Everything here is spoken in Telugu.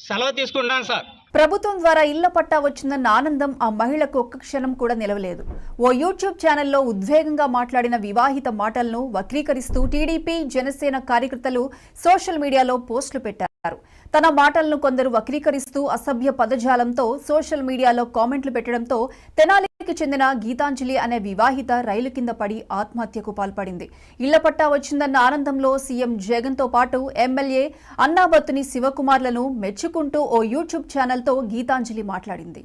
సెలవు తీసుకుంటాను సార్. ప్రభుత్వం ద్వారా ఇళ్ల పట్టా వచ్చిందన్న ఆనందం ఆ మహిళకు ఒక్క క్షణం కూడా నిలవలేదు. ఓ యూట్యూబ్ ఛానల్లో ఉద్వేగంగా మాట్లాడిన వివాహిత మాటలను వక్రీకరిస్తూ టీడీపీ జనసేన కార్యకర్తలు సోషల్ మీడియాలో పోస్టులు పెట్టారు. తన మాటలను కొందరు వక్రీకరిస్తూ అసభ్య పదజాలంతో సోషల్ మీడియాలో కామెంట్లు పెట్టడంతో తెనాలికి చెందిన గీతాంజలి అనే వివాహిత రైలు కింద పడి ఆత్మహత్యకు పాల్పడింది. ఇళ్ల పట్టా వచ్చిందన్న ఆనందంలో సీఎం జగన్ తో పాటు ఎమ్మెల్యే అన్నాబత్తుని శివకుమార్లను మెచ్చుకుంటూ ఓ యూట్యూబ్ ఛానల్తో గీతాంజలి మాట్లాడింది.